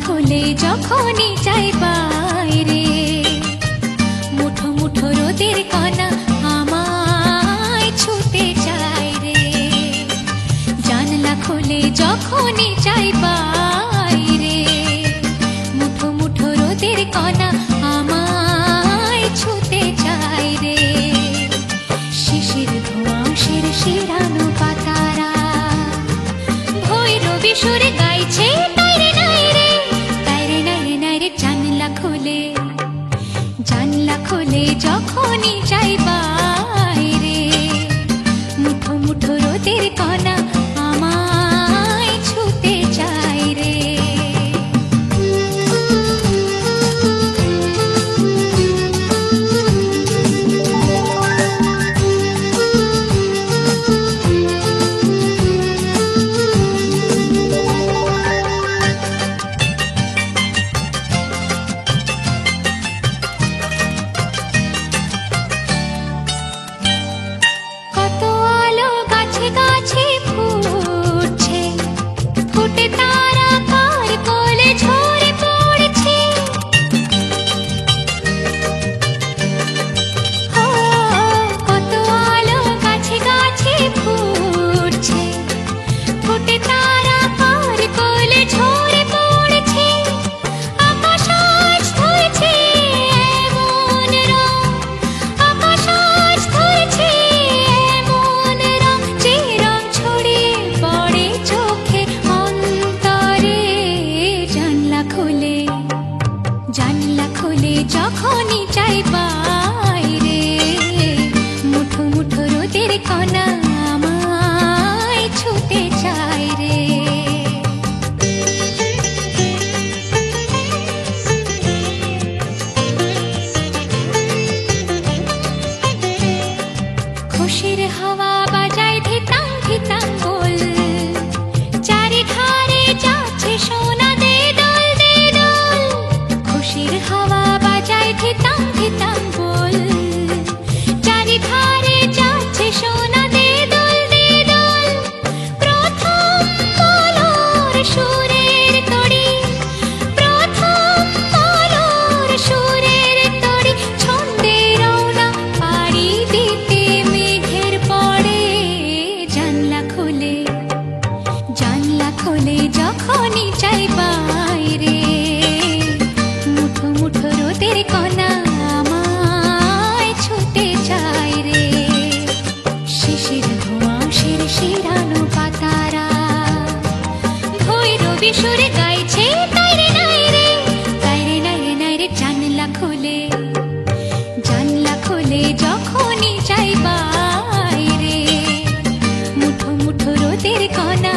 খোলে যখনই চাই বাইরে, মুঠো মুঠো রোদের কণা আমায় ছুতে চায় রে। জানলা খোলে যখনই চাই বাইরে, মুঠো মুঠো রোদের কণা আমায় ছুতে চায় রে। শিশির ধোঁয়া শিরশিরানো পাতারা ভৈরবী সুরে গাইছে তাইরে নাইরে, তাইরে নাইরে নাইরে। জানলা খোলে যখনই চাই বাইরে, মুঠো মুঠো রোদের কণা আমায় ছুতে চায় রে। জানলা খোলে যখনই চাই বাইরে, মুঠো মুঠো রোদের কণা আমায় ছুতে চায় রে। খুশির হাওয়া বাজায় ধিতাং ধিতাং বল, চারিধারে যাচ্ছে সোনা দে দোল দে দোল। খুশির হাওয়া বাজায় ধিতাং ধিতাং বল, চারিধারে যাচ্ছে সোনা দে দোল দে দোল। প্রথম কলর সুরের তড়ি, প্রথম কলর সুরের তড়ি, ছন্দে রওনা পাড়ি দিতে মেঘের পড়ে। জানলা খোলে যখনই চাই বাইরে, মুঠো মুঠো রোদের কণা আমায় ছুতে চায় রে। শিশির ধোঁয়া শিরশিরানো পাতারা ভৈরবী সুরে গাইছে তাইরে নাইরে, তাইরে নাইরে নাইরে। জানলা খোলে যখনই চাই বাইরে, মুঠো মুঠো রোদের কণা